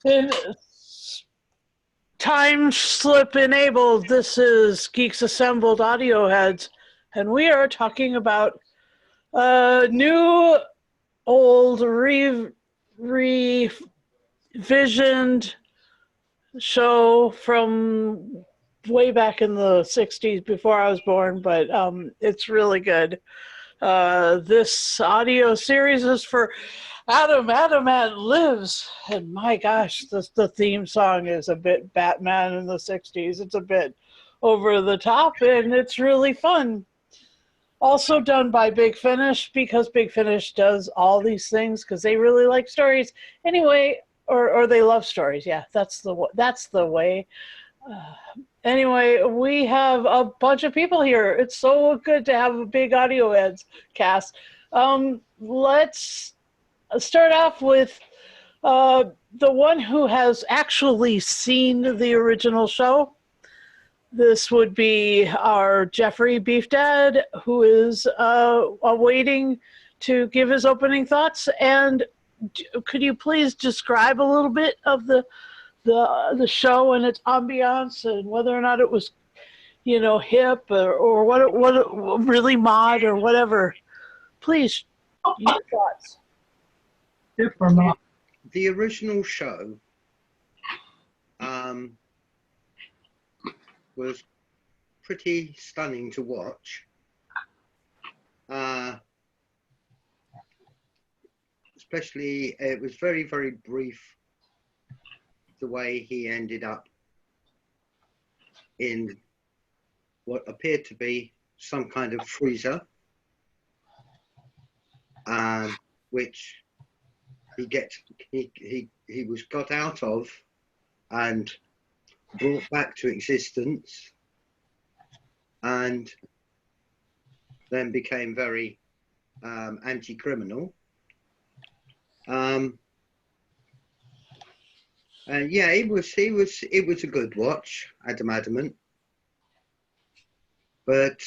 And time slip enabled, this is Geeks Assembled Audio Heads, and we are talking about a new, old, revisioned show from way back in the 60s before I was born, but it's really good. This audio series is for Adamant Lives. And my gosh, the theme song is a bit Batman in the 60s. It's a bit over the top, and it's really fun. Also done by Big Finish, because Big Finish does all these things because they really like stories. Anyway, or they love stories. Yeah, that's the way. Uh, anyway, we have a bunch of people here. It's so good to have a big audio heads cast. Let's start off with the one who has actually seen the original show. This would be our Jeffrey Beef Dad, who is awaiting to give his opening thoughts. And could you please describe a little bit of the show and its ambiance, and whether or not it was, hip, or what really mod or whatever? Please, your thoughts. The original show was pretty stunning to watch. Especially, it was very, very brief the way he ended up in what appeared to be some kind of freezer, which he was got out of and brought back to existence, and then became very anti-criminal. And yeah, it was a good watch, Adamant. But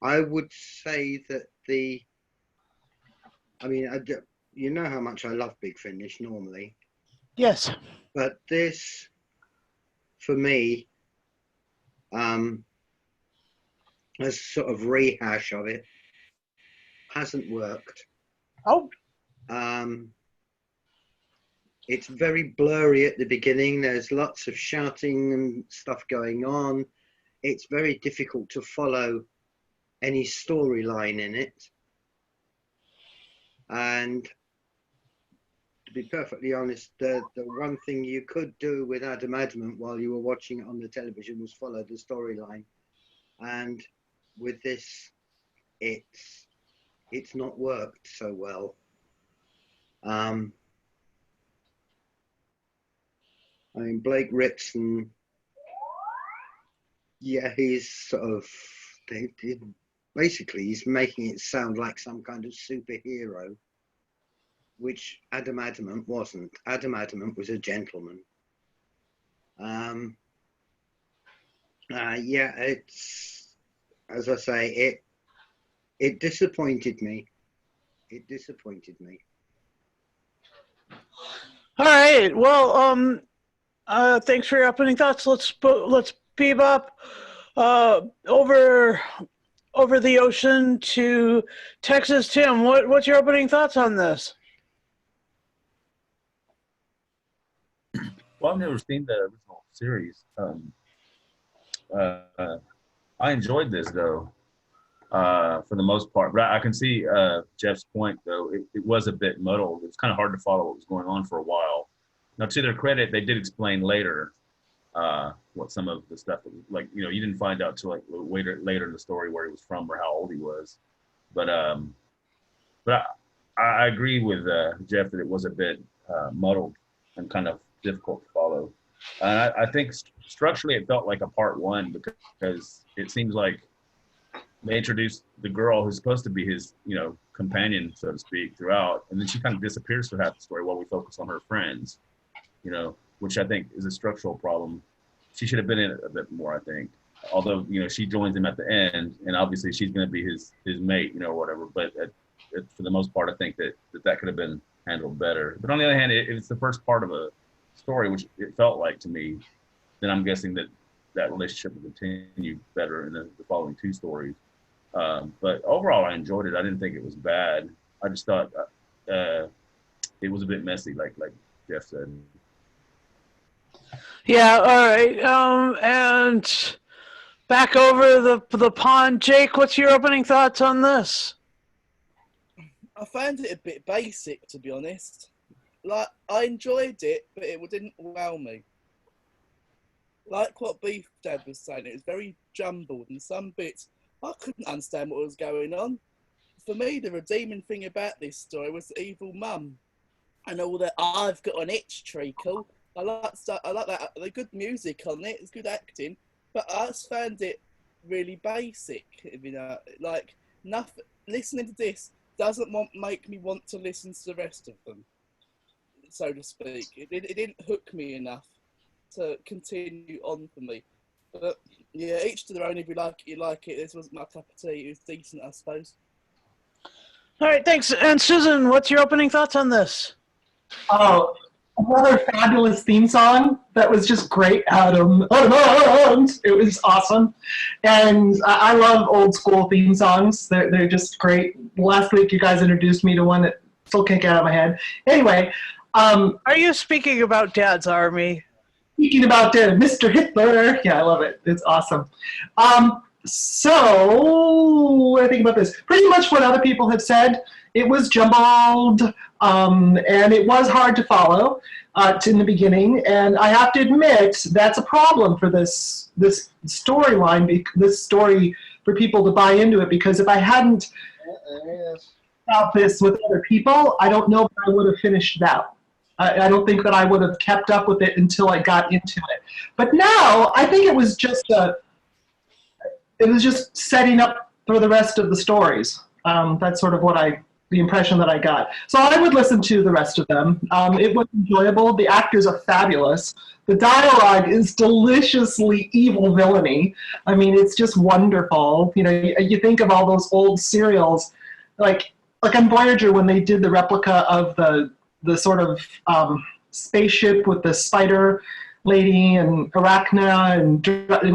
I would say that you know how much I love Big Finish normally. Yes. But this, for me, as sort of rehash of it, hasn't worked. Oh. It's very blurry at the beginning. There's lots of shouting and stuff going on. It's very difficult to follow any storyline in it. And to be perfectly honest, the one thing you could do with Adamant while you were watching it on the television was follow the storyline. And with this, it's not worked so well. I mean, Blake Ritson, yeah, he's sort of, basically he's making it sound like some kind of superhero, which Adamant wasn't. Adamant was a gentleman. Yeah, it's, as I say, it disappointed me. It disappointed me. All right. Well, thanks for your opening thoughts. Let's bebop over the ocean to Texas. Tim, what's your opening thoughts on this? Well, I've never seen the original series. I enjoyed this though, for the most part. But I can see Jeff's point though. It was a bit muddled. It was kind of hard to follow what was going on for a while. Now, to their credit, they did explain later what some of the stuff, like, you didn't find out till like later in the story where he was from or how old he was. But I agree with Jeff that it was a bit muddled and kind of difficult to follow. And I think structurally it felt like a part one, because it seems like they introduced the girl who's supposed to be his, companion, so to speak, throughout, and then she kind of disappears for half the story while we focus on her friends, which I think is a structural problem. She should have been in it a bit more, I think. Although, she joins him at the end, and obviously she's going to be his mate, or whatever. But for the most part, I think that could have been handled better. But on the other hand, it's the first part of a story, which it felt like to me, then I'm guessing that relationship will continue better in the following two stories. But overall, I enjoyed it. I didn't think it was bad. I just thought it was a bit messy, like Jeff said. Yeah, all right. And back over the pond, Jake, what's your opening thoughts on this? I found it a bit basic, to be honest. Like, I enjoyed it, but it didn't wow me. Like what Beef Dad was saying, it was very jumbled, and some bits I couldn't understand what was going on. For me, the redeeming thing about this story was the evil mum and all that. I've got an itch treacle. I like that. The good music on it. It's good acting, but I just found it really basic. You know, like nothing. Listening to this doesn't make me want to listen to the rest of them, so to speak. It didn't hook me enough to continue on for me. But yeah, each to their own. If you like it, you like it. This wasn't my cup of tea. It was decent, I suppose. All right, thanks. And Susan, what's your opening thoughts on this? Oh, another fabulous theme song that was just great. Adamant. It was awesome. And I love old school theme songs. They're just great. Last week you guys introduced me to one that still can't get out of my head. Anyway. Are you speaking about Dad's Army? Speaking about Mr. Hitler. Yeah, I love it. It's awesome. So, what do I think about this? Pretty much what other people have said. It was jumbled, and it was hard to follow in the beginning. And I have to admit, that's a problem for this storyline, this story, for people to buy into it. Because if I hadn't about this with other people, I don't know if I would have finished it out. I don't think that I would have kept up with it until I got into it. But now, I think it was just setting up for the rest of the stories. That's sort of the impression that I got. So I would listen to the rest of them. It was enjoyable. The actors are fabulous. The dialogue is deliciously evil villainy. I mean, it's just wonderful. You know, you think of all those old serials, like on Voyager when they did the replica of the sort of spaceship with the spider lady and Arachna and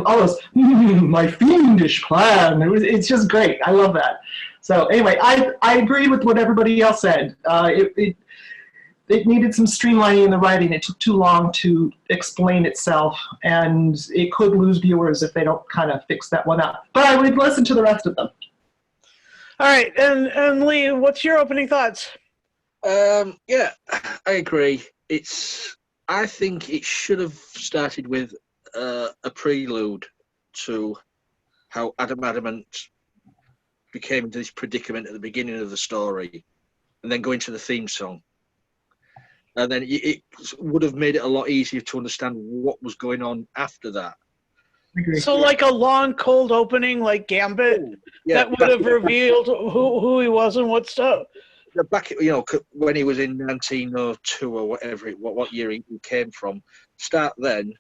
all those, my fiendish plan. It's just great. I love that. So anyway, I agree with what everybody else said. It needed some streamlining in the writing. It took too long to explain itself, and it could lose viewers if they don't kind of fix that one up. But I would listen to the rest of them. All right, and Lee, what's your opening thoughts? Yeah, I agree. I think it should have started with a prelude to how Adamant became into this predicament at the beginning of the story, and then go into the theme song. And then it would have made it a lot easier to understand what was going on after that. So like a long, cold opening like Gambit that would have revealed who he was and what stuff. Back, when he was in 1902 or whatever, what year he came from, start then,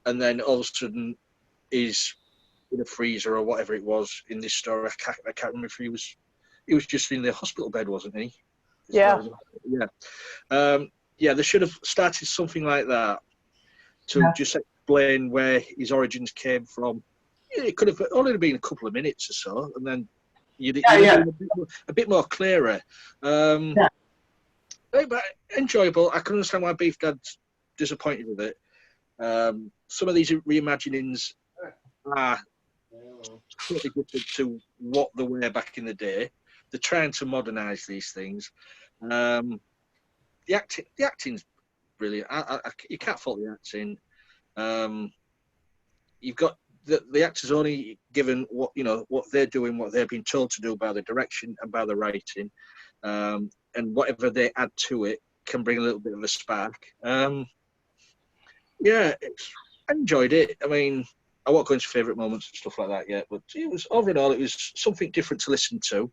and then all of a sudden he's in a freezer or whatever it was in this story. I can't remember if he was just in the hospital bed, wasn't he? Yeah. Yeah, they should have started something like that to just explain where his origins came from. Yeah, it could have only been a couple of minutes or so, and then you'd been a bit more clearer. But enjoyable. I can understand why Beef Dad's disappointed with it. Some of these reimaginings are totally different to what they were back in the day. They're trying to modernise these things. The acting's brilliant. You can't fault the acting. You've got the actors only given what they're doing, what they've been told to do by the direction and by the writing, and whatever they add to it can bring a little bit of a spark. I enjoyed it. I mean, I won't go into favourite moments and stuff like that yet, but it was overall it was something different to listen to.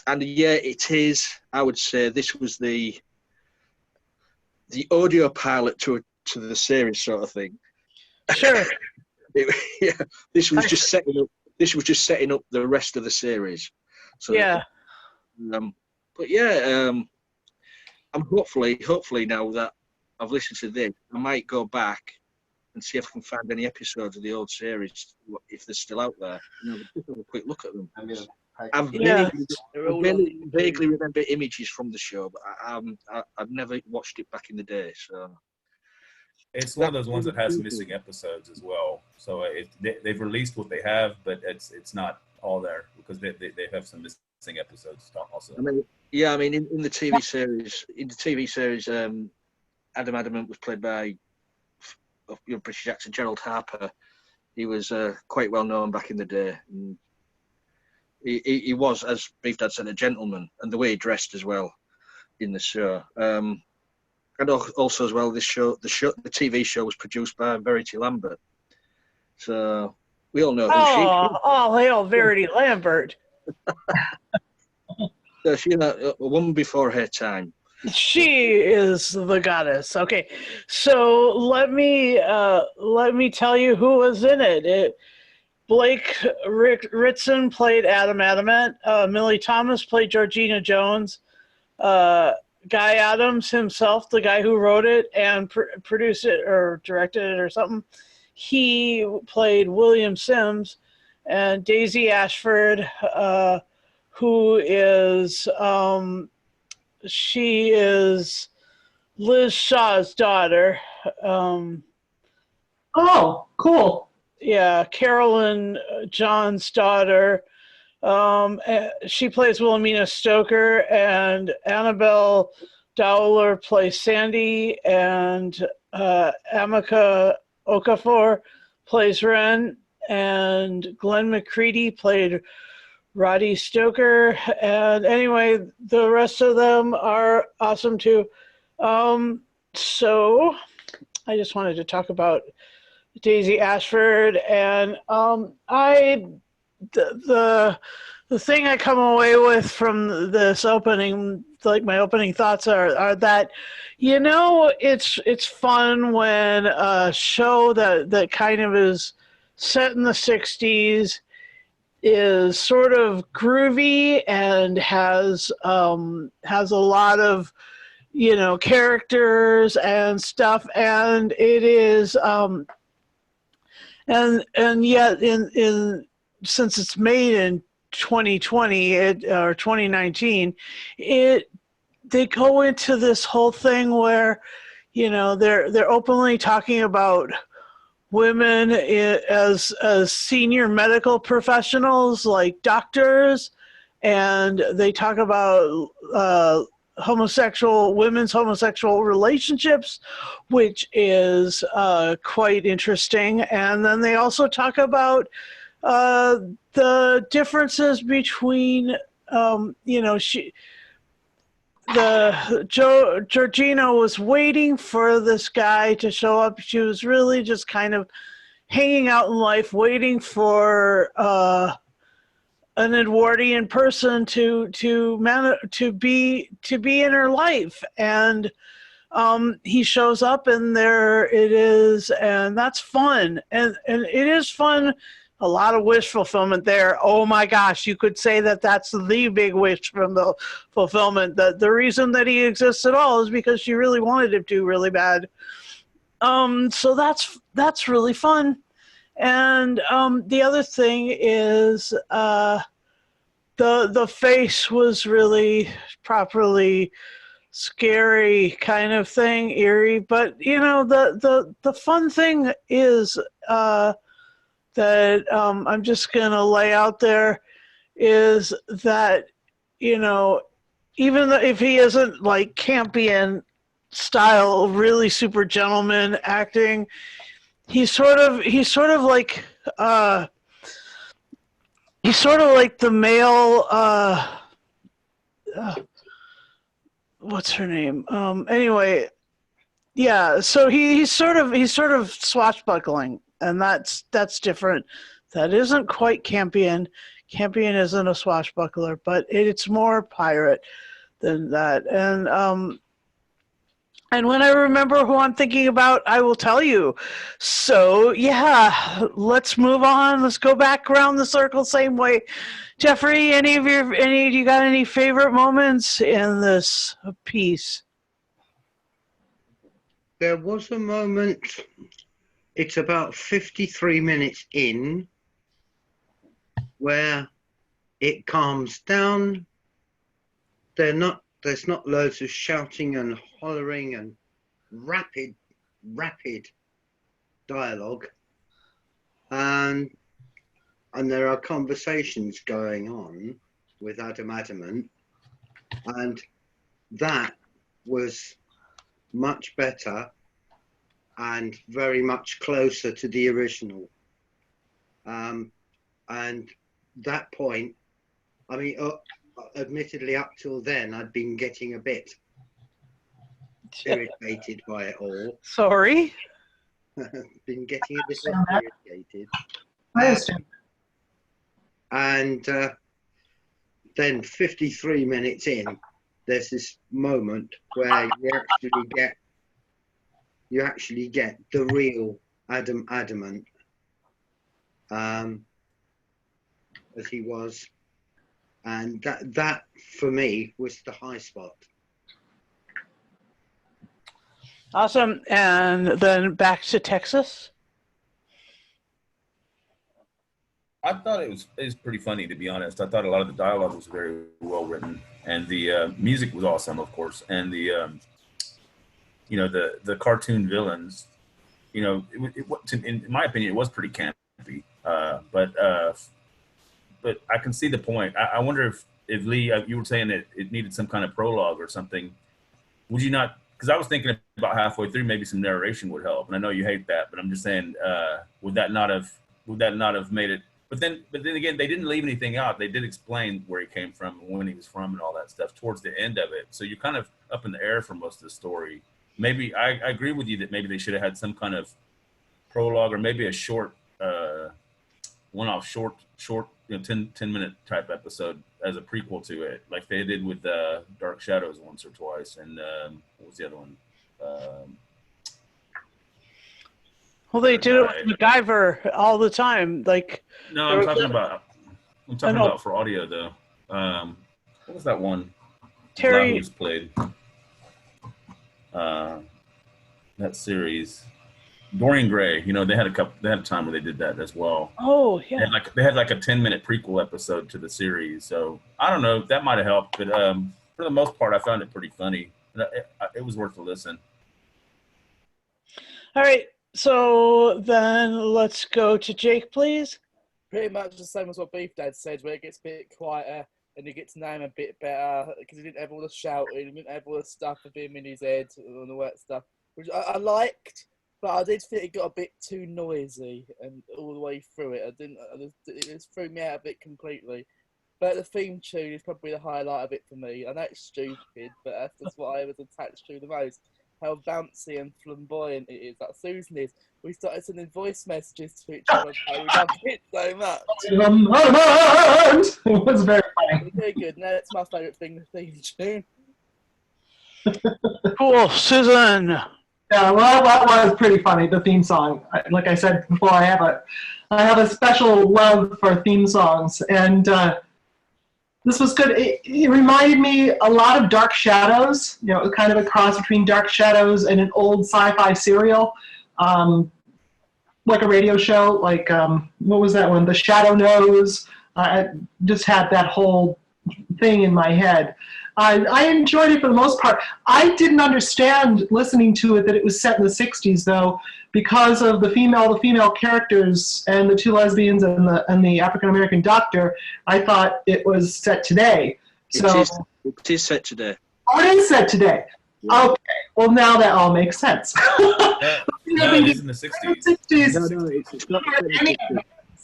And it is. I would say this was the audio pilot to the series sort of thing. Sure. This was just setting up the rest of the series. So, I'm hopefully now that I've listened to this, I might go back and see if I can find any episodes of the old series, if they're still out there. Just have a quick look at them. I've Yeah. vaguely remember images from the show, but I've never watched it back in the day. So It's one of those ones that has missing episodes as well. So they've released what they have, but it's not all there because they have some missing episodes also. I mean, in the TV series, Adam Adamant was played by British actor Gerald Harper. He was quite well known back in the day. And he was, as Beef Dad said, a gentleman, and the way he dressed as well in the show. And also as well, the TV show was produced by Verity Lambert. So we all know who she is. Oh, hail Verity Lambert. So she's a woman before her time. She is the goddess. Okay, so let me tell you who was in it. Blake Ritson played Adam Adamant. Millie Thomas played Georgina Jones. Guy Adams himself, the guy who wrote it and produced it or directed it or something, he played William Sims. And Daisy Ashford, who is she is Liz Shaw's daughter. Oh, cool. Yeah, Carolyn John's daughter. She plays Wilhelmina Stoker, and Annabelle Dowler plays Sandy, and Amaka Okafor plays Ren, and Glenn McCready played Roddy Stoker. And anyway, the rest of them are awesome too. So I just wanted to talk about Daisy Ashford, and the thing I come away with from this opening, like my opening thoughts are that, it's fun when a show that kind of is set in the 60s is sort of groovy and has a lot of, characters and stuff, and it is and yet in since it's made in 2020 or 2019, they go into this whole thing where they're openly talking about women as senior medical professionals like doctors, and they talk about women's homosexual relationships, which is quite interesting. And then they also talk about the differences between Georgina was waiting for this guy to show up. She was really just kind of hanging out in life, waiting for an Edwardian person to be in her life, and he shows up, and there it is, and that's fun, and it is fun. A lot of wish fulfillment there. Oh my gosh, you could say that that's the big wish from the fulfillment. That the reason that he exists at all is because she really wanted him to really bad. So that's really fun. And the other thing is the face was really properly scary kind of thing, eerie. But the fun thing is that I'm just gonna lay out there is that even though if he isn't like Campion style, really super gentleman acting, he's sort of like the male what's her name, anyway, yeah, so he's sort of swashbuckling, and that's different. That isn't quite Campion. Campion isn't a swashbuckler, but it's more pirate than that. And when I remember who I'm thinking about, I will tell you. So yeah, let's move on. Let's go back around the circle same way. Jeffrey, you got any favorite moments in this piece? there was a moment, it's about 53 minutes in, where it calms down. There's not loads of shouting and hollering and rapid dialogue. And there are conversations going on with Adam Adamant, and that was much better and very much closer to the original. And that point, I mean, admittedly, up till then, I'd been getting a bit irritated by it all. Sorry. Been getting a bit irritated. I understand. And then 53 minutes in, there's this moment where you actually get the real Adam Adamant as he was, and that for me was the high spot. Awesome. And then back to Texas. I thought it was pretty funny, to be honest. I thought a lot of the dialogue was very well written, and the music was awesome, of course. And the the cartoon villains, in my opinion, it was pretty campy. But I can see the point. I wonder if Lee, you were saying that it needed some kind of prologue or something. Would you not? Because I was thinking about halfway through, maybe some narration would help. And I know you hate that, but I'm just saying, would that not have made it? But then again, they didn't leave anything out. They did explain where he came from and when he was from and all that stuff towards the end of it. So you're kind of up in the air for most of the story. Maybe I agree with you that maybe they should have had some kind of prologue or maybe a short, one-off short, 10-minute type episode as a prequel to it, like they did with Dark Shadows once or twice. And what was the other one? Well, they did it with MacGyver all the time. Like, no, I'm talking about for audio though. What was that one? Terry was played that series. Dorian Gray. They had a time where they did that as well. Oh yeah. They had like a 10-minute prequel episode to the series. So I don't know, that might have helped, but for the most part, I found it pretty funny. It was worth a listen. All right. So then let's go to Jake, please. Pretty much the same as what Beef Dad said, where it gets a bit quieter and you get to know him a bit better because he didn't have all the shouting, he didn't have all the stuff of him in his head and all that stuff, which I liked, but I did think it got a bit too noisy and all the way through it. It just threw me out of it completely. But the theme tune is probably the highlight of it for me. I know it's stupid, but that's just what I was attached to the most. How bouncy and flamboyant it is, like Susan is. We started sending voice messages to each other. We loved it so much. It was very funny. Very good. No, it's my favourite thing, the theme tune. Cool. Susan. Yeah, well, that was pretty funny, the theme song. Like I said before, I have a special love for theme songs, and this was good. It reminded me a lot of Dark Shadows, kind of a cross between Dark Shadows and an old sci-fi serial, like a radio show, like, what was that one? The Shadow Knows. I just had that whole thing in my head. I enjoyed it for the most part. I didn't understand listening to it that it was set in the 60s, though, because of the female characters and the two lesbians and the African-American doctor. I thought it was set today. So it is set today. Oh, it is set today. Yeah. Okay. Well, now that all makes sense. No, it is in the 60s. No, it's not.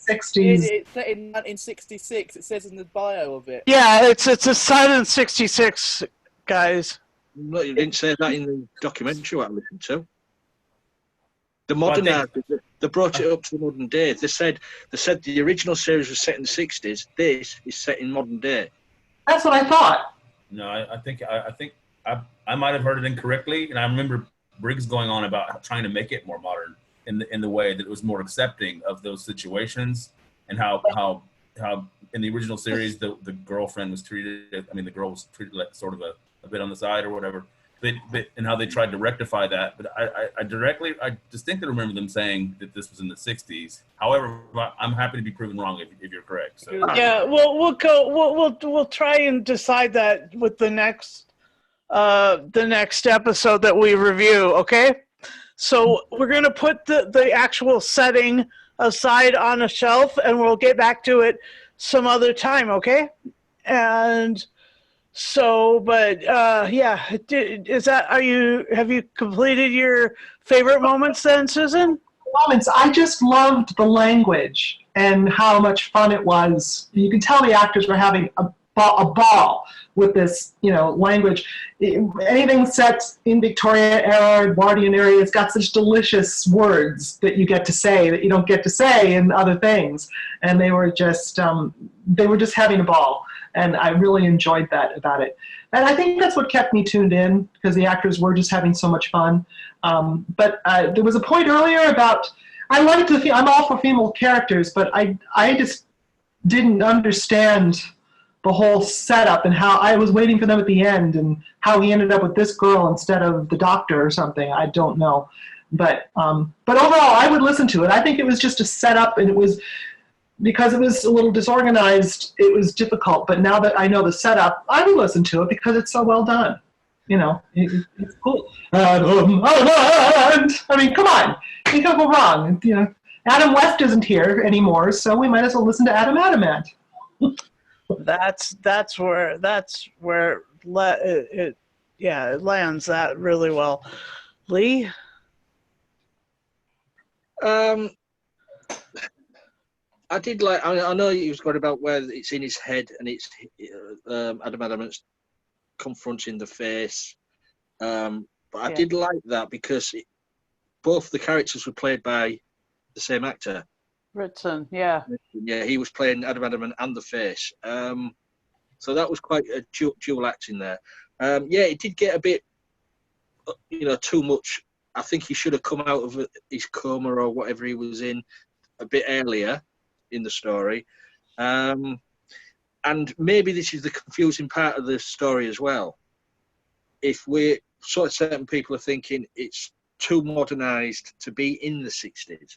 60s. It's set in 1966. It says in the bio of it. Yeah, it's a set in 66, guys. No, you didn't say that in the documentary I listened to. The modernized, they brought it up to the modern day. They said the original series was set in the 60s. This is set in modern day. That's what I thought. No, I think I might have heard it incorrectly, and I remember Briggs going on about trying to make it more modern in the way that it was more accepting of those situations, and how in the original series the girlfriend was treated. I mean, the girl was treated like sort of a bit on the side or whatever. and how they tried to rectify that. But I distinctly remember them saying that this was in the 60s. However, I'm happy to be proven wrong if you're correct. So. Yeah, we'll try and decide that with the next episode that we review. Okay, so we're gonna put the actual setting aside on a shelf, and we'll get back to it some other time. Okay, and. So, but yeah, have you completed your favorite moments then, Susan? Moments. I just loved the language and how much fun it was. You can tell the actors were having a ball with this, language. Anything set in Victorian era, Edwardian era, it's got such delicious words that you get to say that you don't get to say in other things. And they were just having a ball. And I really enjoyed that about it. And I think that's what kept me tuned in, because the actors were just having so much fun. But there was a point earlier about, I'm all for female characters, but I just didn't understand the whole setup and how I was waiting for them at the end and how he ended up with this girl instead of the doctor or something. I don't know. But overall, I would listen to it. I think it was just a setup, and it was, because it was a little disorganized, it was difficult. But now that I know the setup, I would listen to it because it's so well done. It's cool. I mean, come on. You can't go wrong. Adam West isn't here anymore, so we might as well listen to Adam Adamant. That's where it lands that really well. Lee? I did like. I know he was going about where it's in his head and it's Adam Adamant's confronting the face, but I did like that because both the characters were played by the same actor. Ritson, yeah. Yeah, he was playing Adam Adamant and the face. So that was quite a dual acting there. It did get a bit, too much. I think he should have come out of his coma or whatever he was in a bit earlier in the story. And maybe this is the confusing part of the story as well. If certain people are thinking it's too modernized to be in the 60s.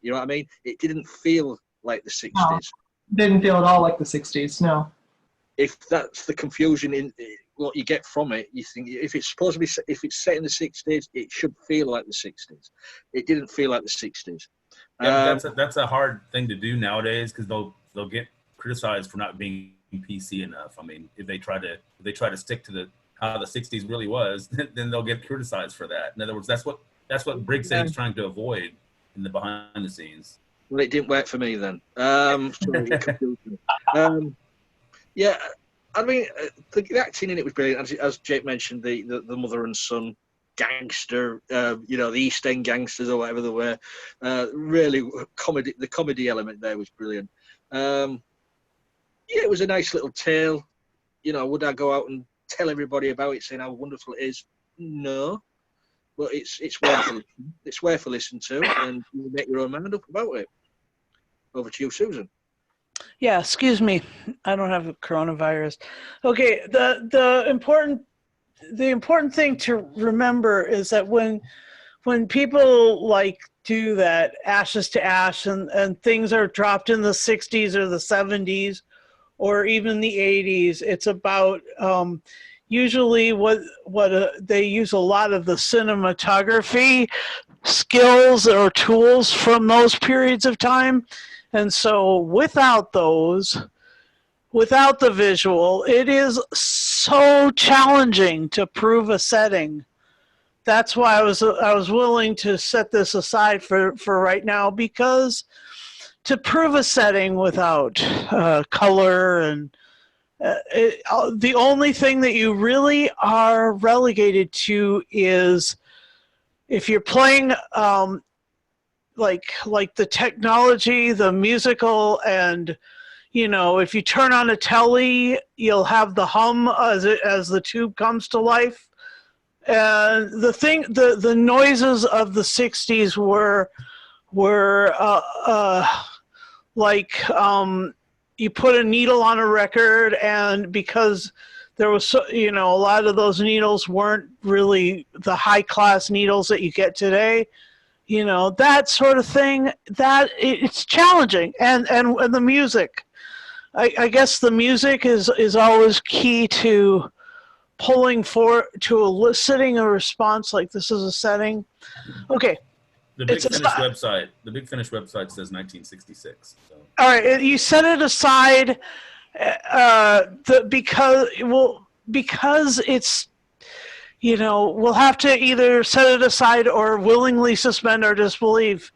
You know what I mean? It didn't feel like the 60s. No, didn't feel at all like the 60s, no. If that's the confusion in what you get from it, you think if it's set in the 60s, it should feel like the 60s. It didn't feel like the 60s. Yeah, that's a hard thing to do nowadays, because they'll get criticized for not being PC enough. I mean, if they try to stick to how the 60s really was, then they'll get criticized for that. In other words, that's what Briggs said he's trying to avoid in the behind the scenes. Well, it didn't work for me then. Yeah, I mean, the acting in it was brilliant. As Jake mentioned, the mother and son gangster, the East End gangsters or whatever they were. Really, the comedy element there was brilliant. It was a nice little tale. Would I go out and tell everybody about it, saying how wonderful it is? No. But it's worth a listen to, and you make your own mind up about it. Over to you, Susan. Yeah, excuse me. I don't have coronavirus. Okay, the important thing to remember is that when people do that ashes to ash and things are dropped in the 60s or the 70s or even the 80s, it's about usually what they use a lot of the cinematography skills or tools from those periods of time. And so without the visual, it is so challenging to prove a setting. That's why I was willing to set this aside for right now, because to prove a setting without color and the only thing that you really are relegated to is if you're playing like the technology, the musical, and if you turn on a telly, you'll have the hum as the tube comes to life. And the noises of the 60s were like you put a needle on a record, and because there was, a lot of those needles weren't really the high class needles that you get today. That sort of thing, that it's challenging. And the music, I guess the music is always key to to eliciting a response like this is a setting. Okay. The Big Finish website says 1966. So. All right, you set it aside because it's, we'll have to either set it aside or willingly suspend our disbelief.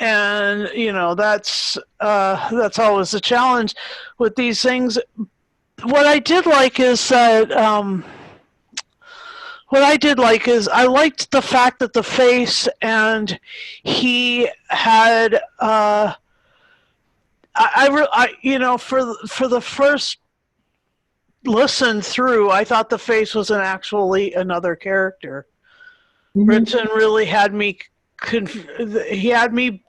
And, that's always the challenge with these things. What I did like is that, I liked the fact that the face and he had, for the first listen through, I thought the face was actually another character. Mm-hmm. Britton really had me he had me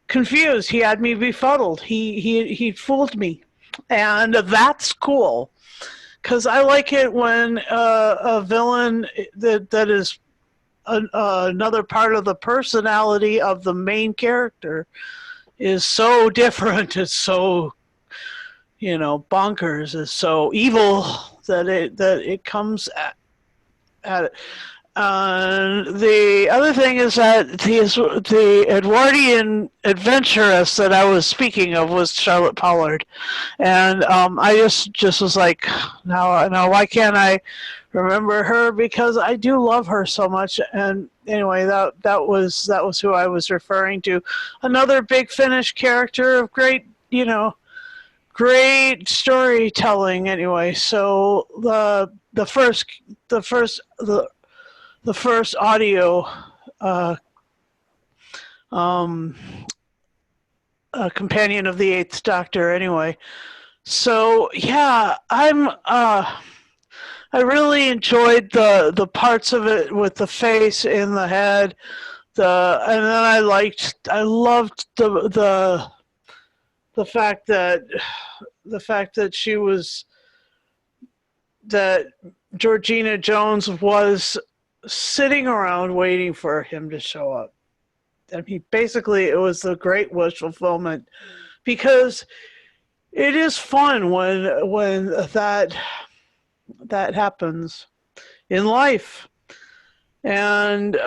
confused. He had me befuddled. He fooled me, and that's cool. Because I like it when a villain that is another part of the personality of the main character is so different. It's so, bonkers. It's so evil that it comes at it. The other thing is that the Edwardian adventuress that I was speaking of was Charlotte Pollard, and I just was like, now why can't I remember her, because I do love her so much. And anyway, that was who I was referring to. Another Big Finish character of great storytelling. Anyway, so the first audio companion of the Eighth Doctor. Anyway, so yeah, I really enjoyed the parts of it with the face in the head, and then I loved the fact that that Georgina Jones was sitting around waiting for him to show up. I mean, basically, it was the great wish fulfillment, because it is fun when that happens in life. And the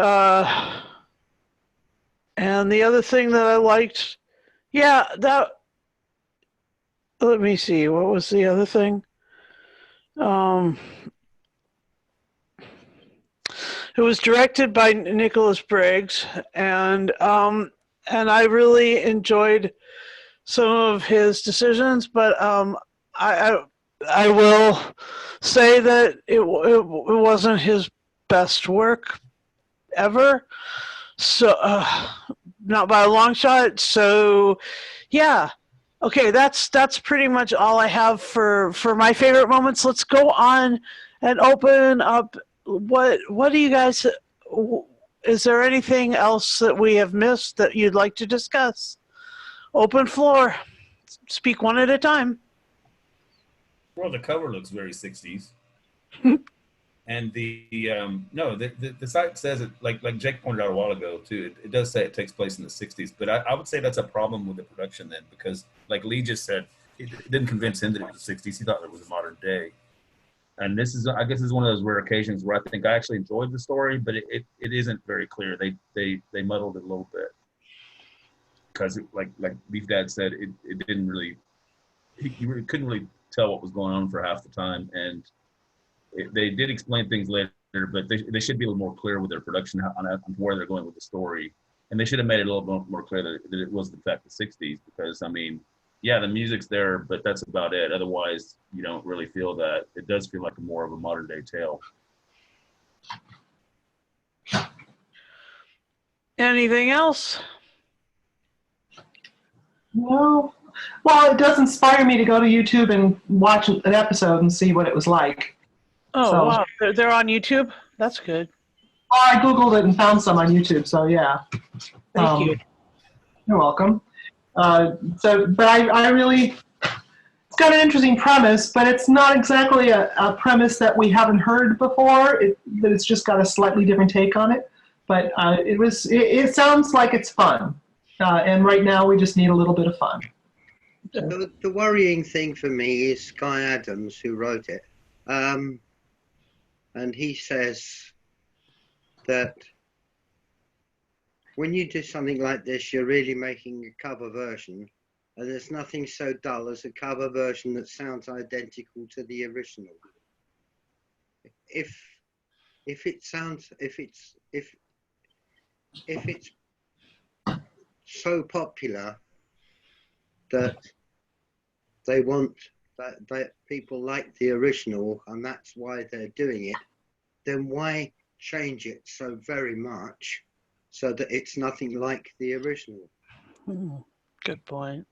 other thing that I liked, let me see, what was the other thing? It was directed by Nicholas Briggs, and I really enjoyed some of his decisions, but I will say that it wasn't his best work ever, so not by a long shot. So yeah, okay, that's pretty much all I have for my favorite moments. Let's go on and open up. What do you guys, is there anything else that we have missed that you'd like to discuss? Open floor. Speak one at a time. Well, the cover looks very 60s. And the site says it, like Jake pointed out a while ago too, it does say it takes place in the 60s, but I would say that's a problem with the production then, because like Lee just said, it didn't convince him that it was the 60s. He thought it was a modern day. And this is, I guess, is one of those rare occasions where I think I actually enjoyed the story, but it isn't very clear. They muddled it a little bit, because like Beef Dad said, it didn't really, he couldn't really tell what was going on for half the time, and they did explain things later, but they should be a little more clear with their production on where they're going with the story, and they should have made it a little more clear that it was in fact the 60s, because I mean, yeah, the music's there, but that's about it. Otherwise, you don't really feel that. It does feel like more of a modern day tale. Anything else? No. Well, it does inspire me to go to YouTube and watch an episode and see what it was like. Oh, so, wow. They're on YouTube? That's good. I Googled it and found some on YouTube, so yeah. Thank you. You're welcome. But I really, It's got an interesting premise, but it's not exactly a premise that we haven't heard before. It's just got a slightly different take on it. But it sounds like it's fun. And right now we just need a little bit of fun. The worrying thing for me is Sky Adams, who wrote it. And he says that when you do something like this, you're really making a cover version. And there's nothing so dull as a cover version that sounds identical to the original. If it's so popular that they want that people like the original and that's why they're doing it, then why change it so very much so that it's nothing like the original? Good point.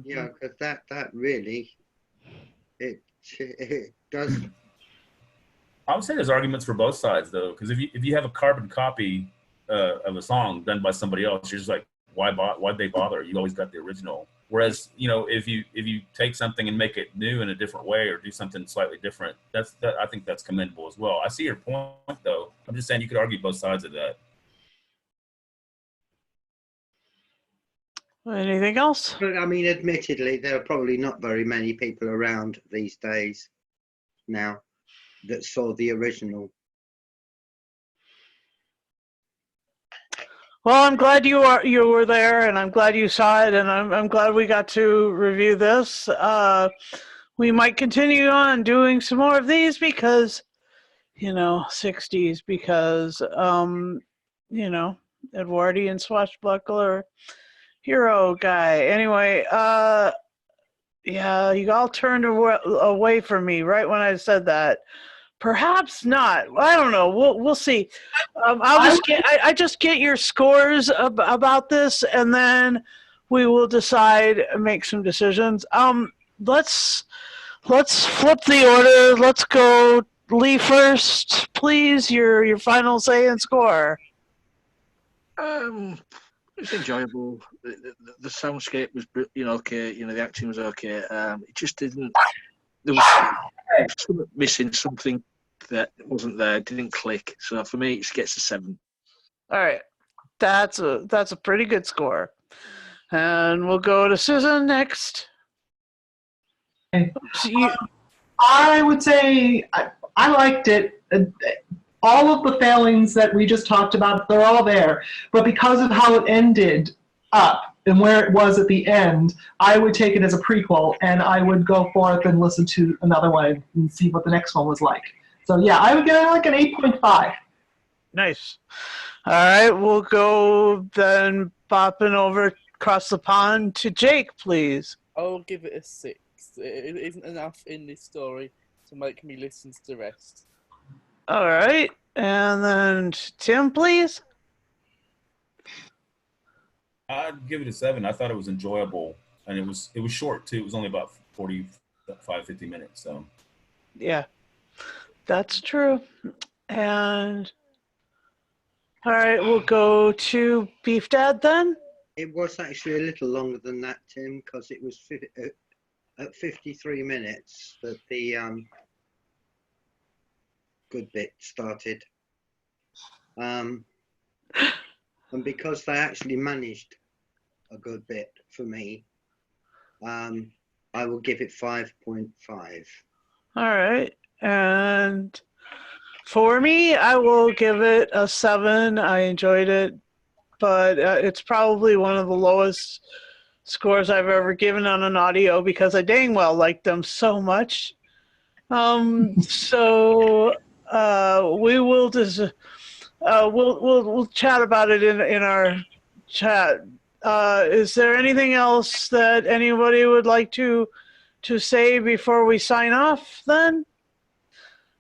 Yeah, because that really it does. I would say there's arguments for both sides though, because if you have a carbon copy of a song done by somebody else, you're just like, why'd they bother? You always got the original. Whereas, if you take something and make it new in a different way or do something slightly different, I think that's commendable as well. I see your point though. I'm just saying you could argue both sides of that. Anything else? But I mean, admittedly, there are probably not very many people around these days now that saw the original. Well, I'm glad you were there, and I'm glad you saw it, and I'm glad we got to review this. We might continue on doing some more of these because, 60s, because, Edwardian swashbuckler hero guy. Anyway, yeah, you all turned away from me right when I said that. Perhaps not. I don't know. We'll see. I just get your scores about this, and then we will decide, make some decisions. Let's flip the order. Let's go Lee first, please. Your final say and score. It's enjoyable. The soundscape was, okay. The acting was okay. It just didn't. There was missing something that wasn't there. It didn't click. So for me, it gets a 7. All right, that's a pretty good score. And we'll go to Susan next. I would say I liked it. All of the failings that we just talked about, they're all there. But because of how it ended up and where it was at the end, I would take it as a prequel, and I would go forth and listen to another one and see what the next one was like. So yeah, I would get like an 8.5. Nice. All right, we'll go then bopping over across the pond to Jake, please. I'll give it a 6. It isn't enough in this story to make me listen to the rest. All right, and then Tim, please. I'd give it a 7. I thought it was enjoyable, and it was short too. It was only about 50 minutes. So Yeah, that's true. And all right, we'll go to Beef Dad then. It was actually a little longer than that, Tim, because it was at 53 minutes that the good bit started. And because they actually managed a good bit for me, I will give it 5.5. All right, and for me, I will give it a 7. I enjoyed it, but it's probably one of the lowest scores I've ever given on an audio because I dang well liked them so much. So we will just we'll chat about it in our chat. Is there anything else that anybody would like to say before we sign off then?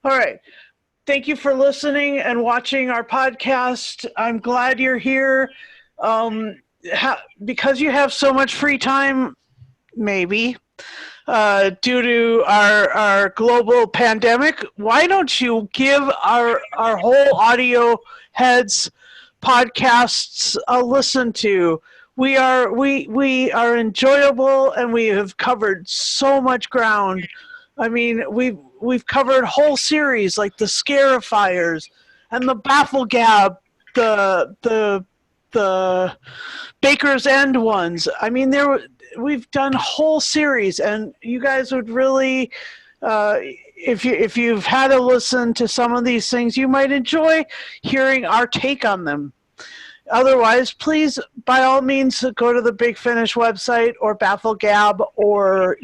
All right. Thank you for listening and watching our podcast. I'm glad you're here. Because you have so much free time, maybe, due to our global pandemic, why don't you give our whole audio heads podcasts a listen to? we are enjoyable, and we have covered so much ground. I mean, we've covered whole series like the Scarifiers and the Baffle Gab, the Baker's End ones. I mean, we've done whole series, and you guys would really, if you've had to listen to some of these things, you might enjoy hearing our take on them. Otherwise, please, by all means, go to the Big Finish website or Baffle Gab or,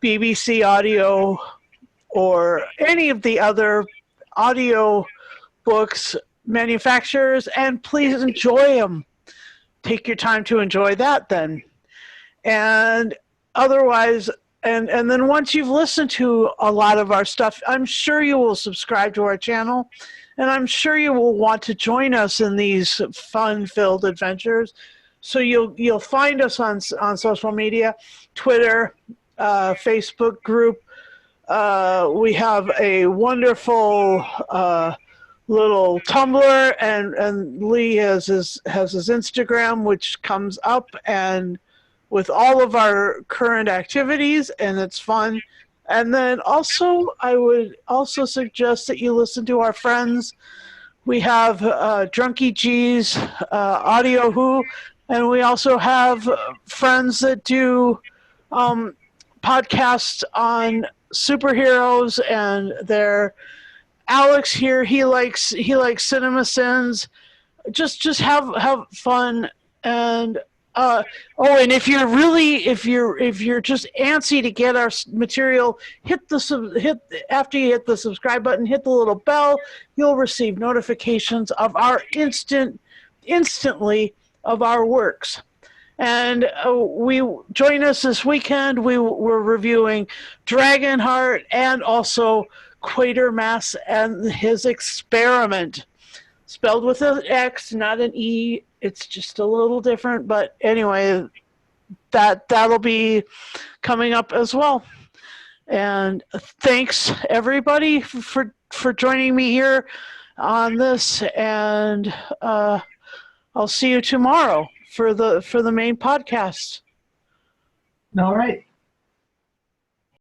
BBC Audio or any of the other audio books manufacturers, and please enjoy them. Take your time to enjoy that then. And otherwise, and then once you've listened to a lot of our stuff, I'm sure you will subscribe to our channel, and I'm sure you will want to join us in these fun-filled adventures. So you'll find us on social media, Twitter, Facebook group. We have a wonderful little Tumblr, and Lee has his Instagram, which comes up and with all of our current activities, and it's fun. And then also, I would also suggest that you listen to our friends. We have Drunky G's Audio Who, and we also have friends that do podcasts on superheroes, and they're Alex here. He likes Cinema Sins. Just have fun. And and if you're just antsy to get our material, after you hit the subscribe button, hit the little bell. You'll receive notifications of our instantly of our works. And we join us this weekend. We're reviewing Dragonheart and also Quatermass and his Experiment, spelled with an X, not an E. It's just a little different, but anyway, that'll be coming up as well. And thanks everybody for joining me here on this, and I'll see you tomorrow for the main podcast. All right.